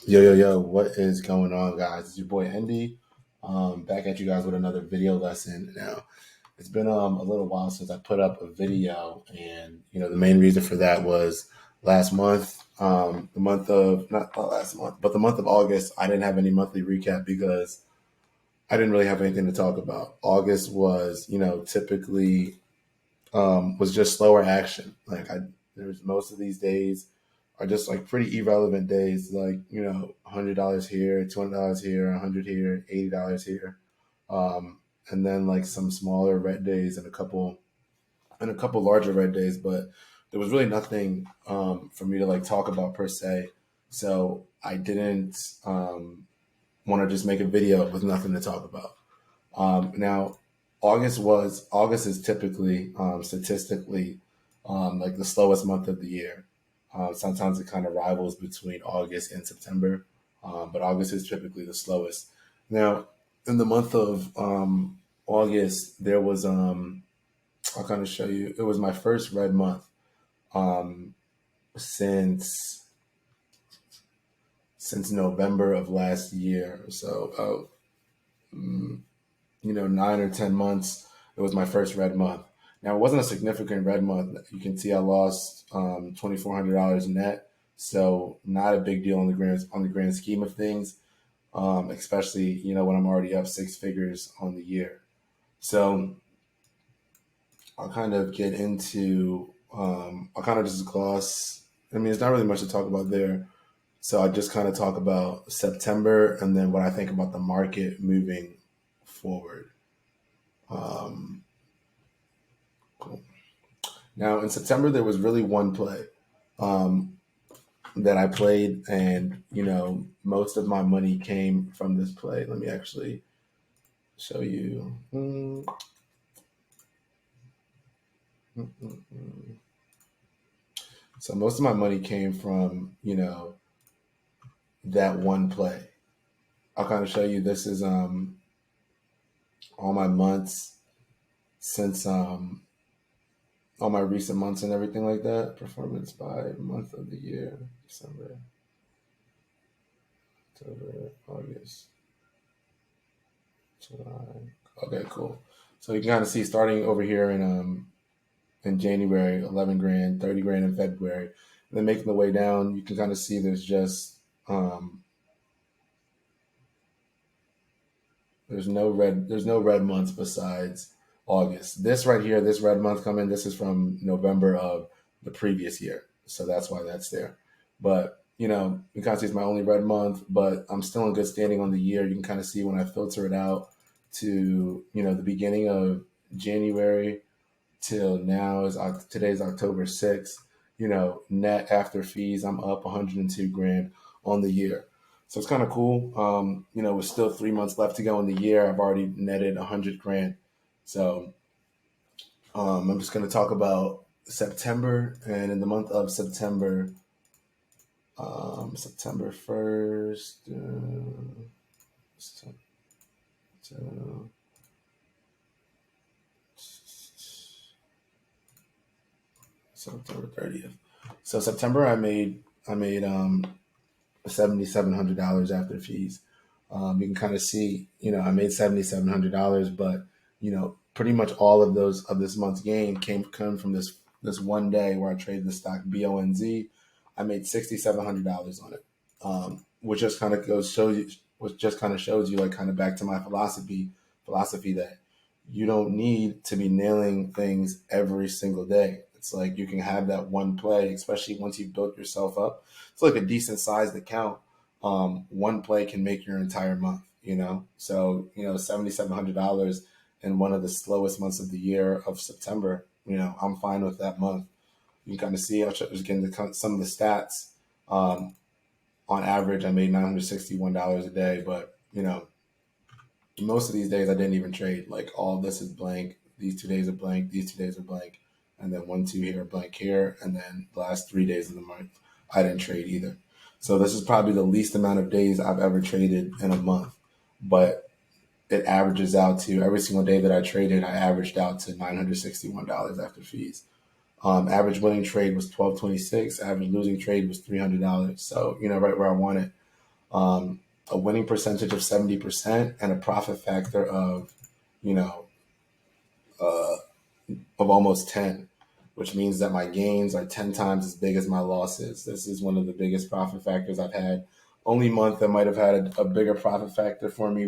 Yo, yo, yo, what is going on, guys? It's your boy Andy. Back at you guys with another video lesson. Now, it's been a little while since I put up a video, and the main reason for that was last month, the month of not last month, but the month of August. I didn't have any monthly recap because I didn't really have anything to talk about. August was, typically was just slower action. There's most of these days are just like pretty irrelevant days, like $100 here, $200 here, 100 here, $80 here, and then like some smaller red days and a couple larger red days. But there was really nothing for me to like talk about per se, so I didn't want to just make a video with nothing to talk about. Now, August is typically statistically like the slowest month of the year. Sometimes it kind of rivals between August and September, but August is typically the slowest. Now, in the month of August, there was I'll kind of show you. It was my first red month um, since November of last year. So about 9 or 10 months. It was my first red month. Now it wasn't a significant red month. You can see I lost $2,400 net, so not a big deal on the grand scheme of things. Especially when I'm already up six figures on the year. So I'll kind of get into. I'll kind of just gloss. I mean, it's not really much to talk about there. So I just kind of talk about September and then what I think about the market moving forward. Um, cool. Now in September there was really one play um, that I played, and most of my money came from this play. Let me actually show you. So most of my money came from that one play. I'll kind of show you. This is all my months since all my recent months and everything like that. Performance by month of the year: December, October, August, July. Okay, cool. So you can kind of see starting over here in January, 11 grand, 30 grand in February, and then making the way down. You can kind of see um, there's no red months besides August. This right here, this red month coming, this is from November of the previous year. So that's why that's there. But you kind of see it's my only red month, but I'm still in good standing on the year. You can kind of see when I filter it out to, the beginning of January till now is today's October 6th. Net after fees, I'm up 102 grand on the year. So it's kind of cool. With still 3 months left to go in the year, I've already netted 100 grand. So I'm just going to talk about September. And in the month of September, September 1st, September 30th. So September, I made $7,700 after fees. You can kind of see, I made $7,700, but pretty much all of this month's gain came from this one day where I traded the stock BONZ. I made $6,700 on it, which just kind of shows you like kind of back to my philosophy that you don't need to be nailing things every single day. It's like you can have that one play, especially once you've built yourself up. It's like a decent sized account. One play can make your entire month, So, $7,700 in one of the slowest months of the year of September, I'm fine with that month. You can kind of see, I'll just get into some of the stats. On average, I made $961 a day, but, most of these days I didn't even trade. Like all this is blank. These 2 days are blank. These 2 days are blank. And then 1, 2 here, blank here. And then the last 3 days of the month, I didn't trade either. So this is probably the least amount of days I've ever traded in a month. But it averages out to every single day that I traded, I averaged out to $961 after fees. Average winning trade was 1226. Average losing trade was $300. So right where I want it. a winning percentage of 70% and a profit factor of, you know, uh, of almost 10, which means that my gains are 10 times as big as my losses. This is one of the biggest profit factors I've had. Only month that might have had a bigger profit factor for me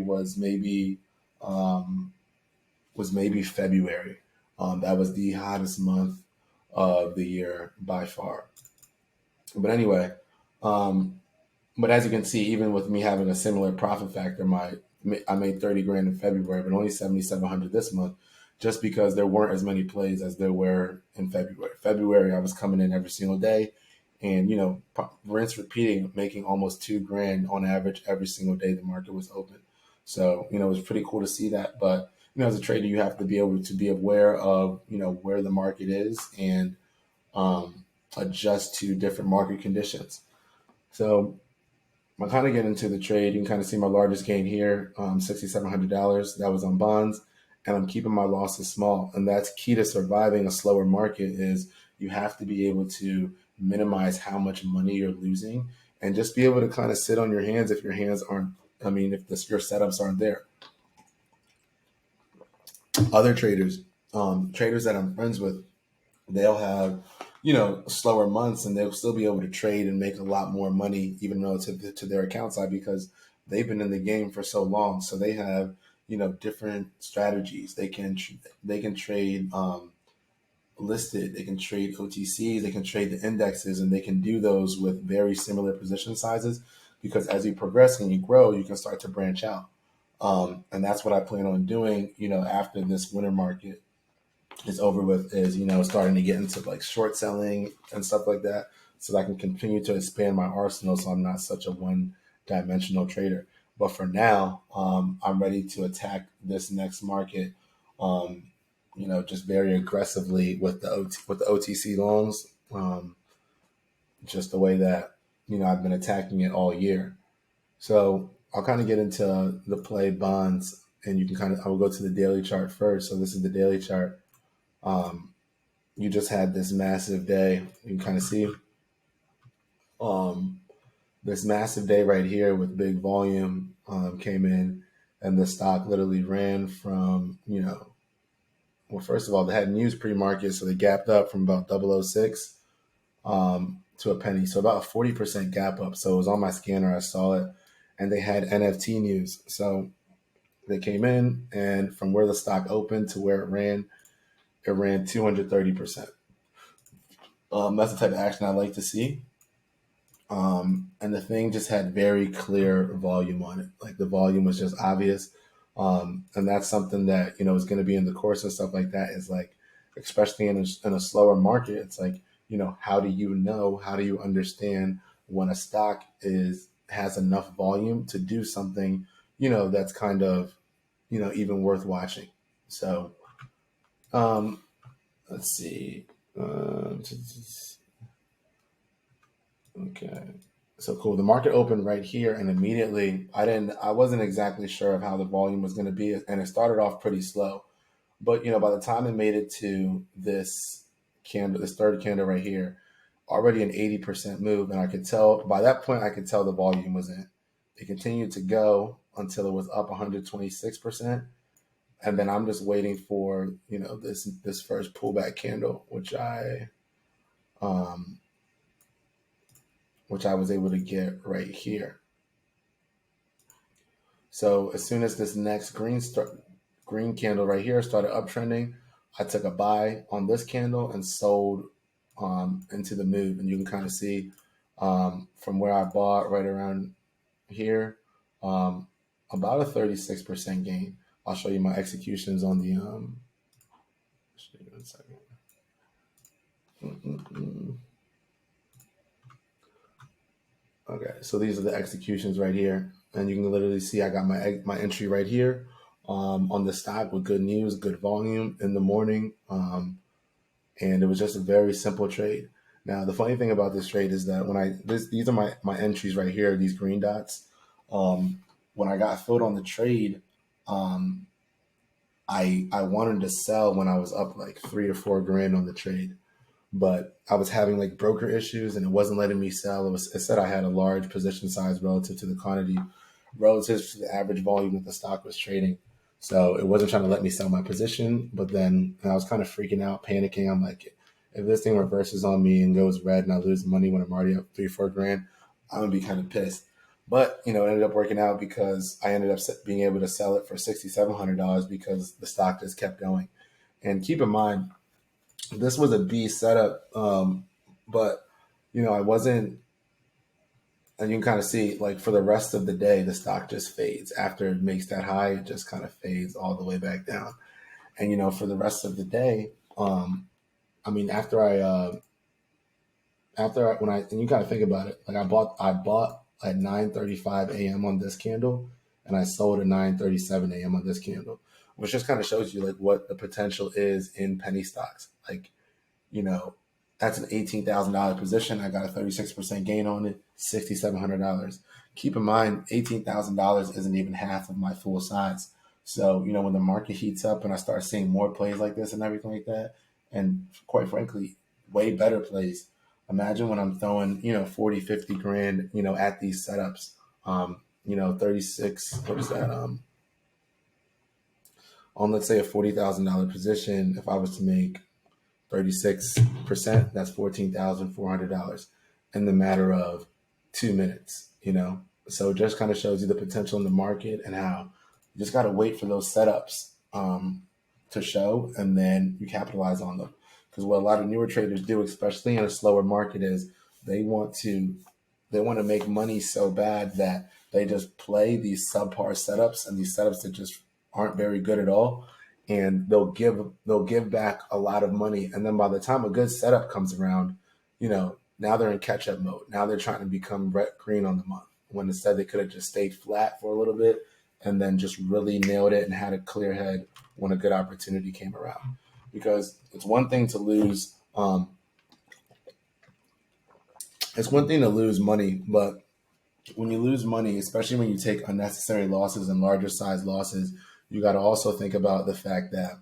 um, was maybe February. That was the hottest month of the year by far. But anyway, um, but as you can see, even with me having a similar profit factor, I made 30 grand in February, but only 7,700 this month, just because there weren't as many plays as there were in February. February, I was coming in every single day, and rinse repeating, making almost 2 grand on average every single day the market was open. So it was pretty cool to see that. But as a trader, you have to be able to be aware of where the market is and um, adjust to different market conditions. So I kind of get into the trade. You can kind of see my largest gain here, $6,700. That was on bonds, and I'm keeping my losses small. And that's key to surviving a slower market. Is you have to be able to minimize how much money you're losing, and just be able to kind of sit on your hands if your hands aren't. I mean, if your setups aren't there. Other traders that I'm friends with, they'll have slower months, and they'll still be able to trade and make a lot more money even relative to their account side, because they've been in the game for so long. So they have different strategies. They can trade listed, they can trade OTCs, they can trade the indexes, and they can do those with very similar position sizes, because as you progress and you grow, you can start to branch out. And that's what I plan on doing after this winter market is over with, is starting to get into like short selling and stuff like that, so that I can continue to expand my arsenal, so I'm not such a one dimensional trader. But for now, I'm ready to attack this next market, um, just very aggressively with the OTC longs, just the way that I've been attacking it all year. So I'll kind of get into the play bonds, and I will go to the daily chart first. So this is the daily chart. um, you just had this massive day. You can kind of see um, this massive day right here with big volume came in, and the stock literally ran from, well, first of all, they had news pre-market, so they gapped up from about 006 to a penny. So about a 40% gap up. So it was on my scanner. I saw it. And they had NFT news. So they came in, and from where the stock opened to where it ran 230%. That's the type of action I like to see. And the thing just had very clear volume on it. Like the volume was just obvious. And that's something that, is going to be in the course and stuff like that, is like, especially in a slower market, it's like, how do you understand when a stock has enough volume to do something, that's kind of, even worth watching. So, um, let's see. Okay. So cool. The market opened right here, and immediately I wasn't exactly sure of how the volume was going to be, and it started off pretty slow. But by the time it made it to this candle, this third candle right here, already an 80% move, and I could tell by that point, I could tell the volume was in. It continued to go until it was up 126%, and then I'm just waiting for this first pullback candle, um, which I was able to get right here. So as soon as this next green candle right here started uptrending, I took a buy on this candle and sold into the move. And you can kind of see from where I bought right around here, um, about a 36% gain. I'll show you my executions on the. Show you in a second. Okay, so these are the executions right here, and you can literally see I got my entry right here on the stock with good news, good volume in the morning, and it was just a very simple trade. Now, the funny thing about this trade is that these are my entries right here, these green dots. When I got filled on the trade, um, I wanted to sell when I was up like 3 to 4 grand on the trade. but I was having like broker issues and it wasn't letting me sell. It said I had a large position size relative to the quantity, relative to the average volume that the stock was trading. So it wasn't trying to let me sell my position. But then I was kind of freaking out, panicking. I'm like, if this thing reverses on me and goes red and I lose money when I'm already up 3-4 grand, I'm gonna be kind of pissed. But it ended up working out because I ended up being able to sell it for $6,700 because the stock just kept going. And keep in mind, this was a B setup, but I wasn't. And you can kind of see, like, for the rest of the day, the stock just fades. After it makes that high, it just kind of fades all the way back down. And for the rest of the day, I mean, when I and you kind of think about it, like I bought at 9:35 a.m. on this candle, and I sold at 9:37 a.m. on this candle, which just kind of shows you like what the potential is in penny stocks. Like, you know, that's an $18,000 position. I got a 36% gain on it, $6,700. Keep in mind, $18,000 isn't even half of my full size. So, when the market heats up and I start seeing more plays like this and everything like that, and quite frankly, way better plays. Imagine when I'm throwing, 40, 50 grand, at these setups. 36, what is that? On, let's say, a $40,000 position, if I was to make 36%, that's $14,400 in the matter of 2 minutes. So it just kind of shows you the potential in the market and how you just got to wait for those setups to show, and then you capitalize on them. Because what a lot of newer traders do, especially in a slower market, is they want to make money so bad that they just play these subpar setups and these setups that just aren't very good at all, and they'll give back a lot of money. And then by the time a good setup comes around, now they're in catch up mode. Now they're trying to become green on the month, when instead they could have just stayed flat for a little bit and then just really nailed it and had a clear head when a good opportunity came around. Because it's one thing to lose. It's one thing to lose money, but when you lose money, especially when you take unnecessary losses and larger size losses, you got to also think about the fact that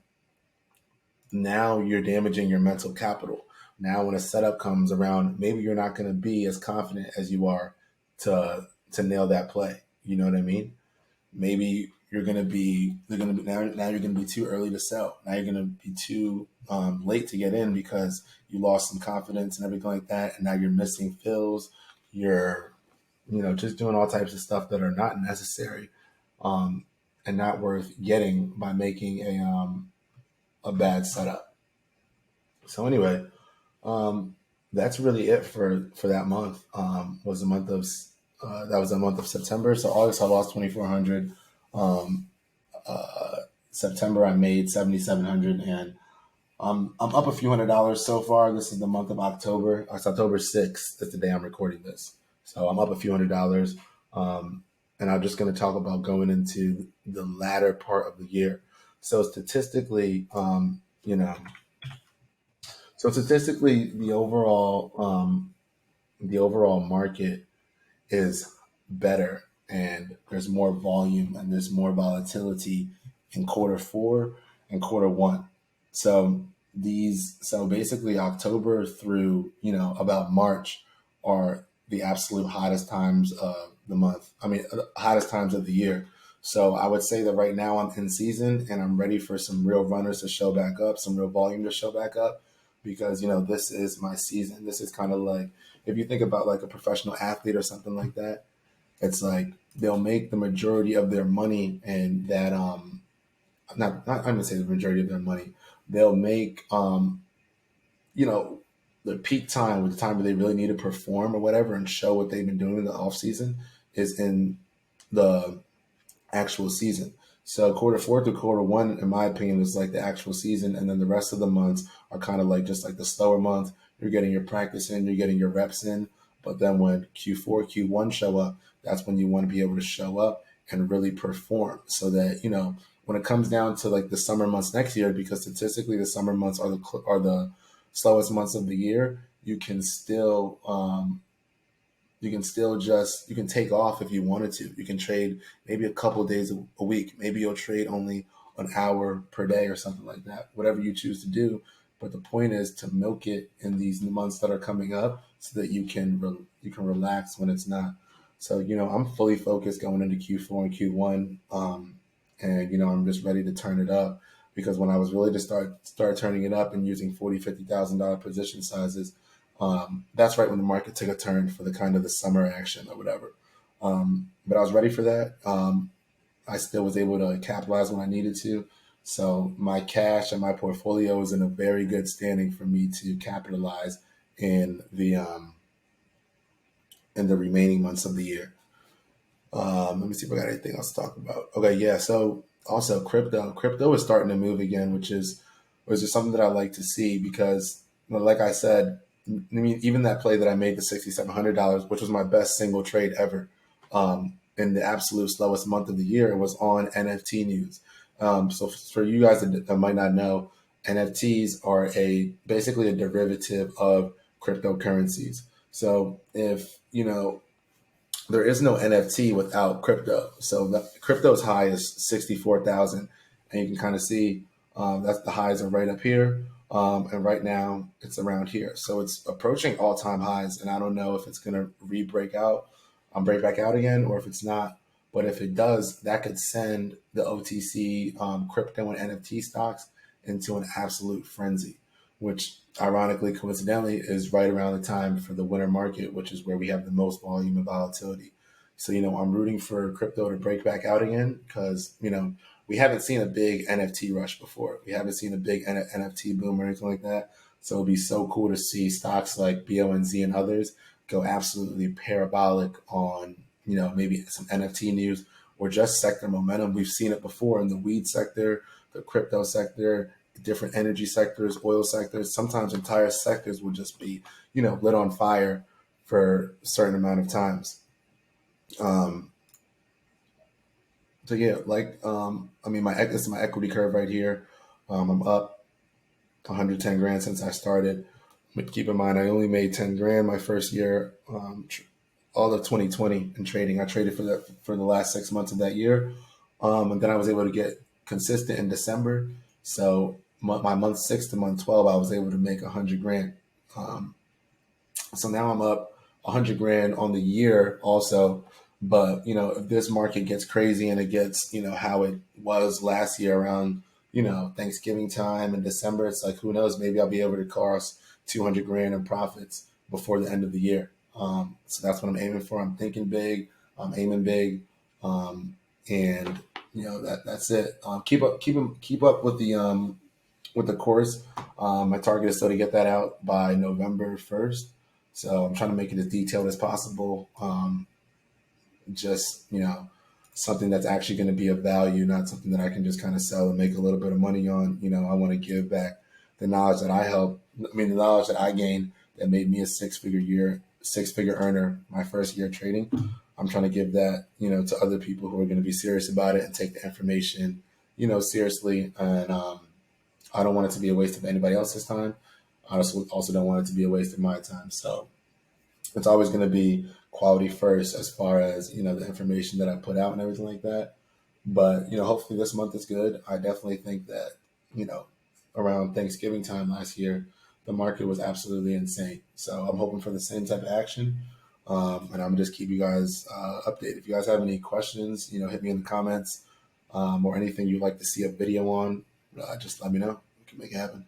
now you're damaging your mental capital. Now, when a setup comes around, maybe you're not going to be as confident as you are to nail that play. You know what I mean? Maybe you're going to be now you're going to be too early to sell. Now you're going to be too late to get in because you lost some confidence and everything like that, and now you're missing fills. You're just doing all types of stuff that are not necessary and not worth getting by making a bad setup. So anyway, that's really it for that month. Was the month of that was the month of September. So August I lost 2,400. September I made 7,700, and I'm up a few $100s so far. This is the month of October. It's October 6th. That's the day I'm recording this. So I'm up a few $100. And I'm just going to talk about going into the latter part of the year. So statistically, the overall market is better, and there's more volume and there's more volatility in quarter 4 and quarter 1. So basically October through about March are the absolute hottest times of the month. I mean, hottest times of the year. So I would say that right now I'm in season and I'm ready for some real runners to show back up, some real volume to show back up, because this is my season. This is kind of like, if you think about like a professional athlete or something like that, it's like they'll make the majority of their money, and that not I'm gonna say the majority of their money. They'll make the peak time, with the time where they really need to perform or whatever and show what they've been doing in the off season, is in the actual season. So quarter 4 through quarter 1, in my opinion, is like the actual season, and then the rest of the months are kind of like just like the slower month. You're getting your practice in, you're getting your reps in, but then when Q4, Q1 show up, that's when you want to be able to show up and really perform, so that when it comes down to like the summer months next year, because statistically the summer months are the slowest months of the year, you can still you can take off if you wanted to. You can trade maybe a couple of days a week. Maybe you'll trade only an hour per day or something like that. Whatever you choose to do, But the point is to milk it in these months that are coming up so that you can relax when it's not. So, I'm fully focused going into Q4 and Q1. And, I'm just ready to turn it up because when I was really to start turning it up and using $40,000, $50,000 position sizes, that's right when the market took a turn for the kind of the summer action or whatever. But I was ready for that. I still was able to capitalize when I needed to. So my cash and my portfolio is in a very good standing for me to capitalize in the remaining months of the year. Let me see if I got anything else to talk about. Okay, yeah. So also crypto is starting to move again, which is just something that I like to see because, like I said, I mean, even that play that I made, the $6,700, which was my best single trade ever, in the absolute slowest month of the year, was on NFT news. So for you guys that might not know, NFTs are basically a derivative of cryptocurrencies. So if there is no NFT without crypto. So the crypto's high is 64,000, and you can kind of see that's the highs are right up here, and right now it's around here. So it's approaching all time highs, and I don't know if it's gonna break back out again, or if it's not. But if it does, that could send the OTC crypto and NFT stocks into an absolute frenzy, which ironically, coincidentally, is right around the time for the winter market, which is where we have the most volume of volatility. So, I'm rooting for crypto to break back out again because, we haven't seen a big NFT rush before. We haven't seen a big NFT boom or anything like that. So it'd be so cool to see stocks like BONZ and others go absolutely parabolic on, maybe some NFT news or just sector momentum. We've seen it before in the weed sector, the crypto sector, different energy sectors, oil sectors. Sometimes entire sectors will just be, lit on fire for a certain amount of times. So yeah, I mean, this is my equity curve right here. I'm up 110 grand since I started. But keep in mind, I only made 10 grand my first year, all of 2020 in trading. I traded for the last 6 months of that year, and then I was able to get consistent in December. So my month 6 to month 12, I was able to make 100 grand. So now I'm up 100 grand on the year also. But, if this market gets crazy and it gets, how it was last year around, Thanksgiving time in December, it's like, who knows, maybe I'll be able to cross 200 grand in profits before the end of the year. So that's what I'm aiming for. I'm thinking big. I'm aiming big. And, that's it. Keep up with the course. My target is still to get that out by November 1st. So I'm trying to make it as detailed as possible. Just, something that's actually going to be of value, not something that I can just kind of sell and make a little bit of money on. I want to give back the knowledge that the knowledge that I gained that made me a six-figure earner my first year trading. I'm trying to give that, to other people who are going to be serious about it and take the information, seriously. And I don't want it to be a waste of anybody else's time. I also don't want it to be a waste of my time. So it's always going to be quality first as far as, the information that I put out and everything like that. But, hopefully this month is good. I definitely think that, around Thanksgiving time last year, the market was absolutely insane. So I'm hoping for the same type of action. And I'm just keep you guys updated. If you guys have any questions, hit me in the comments or anything you'd like to see a video on, just let me know. We can make it happen.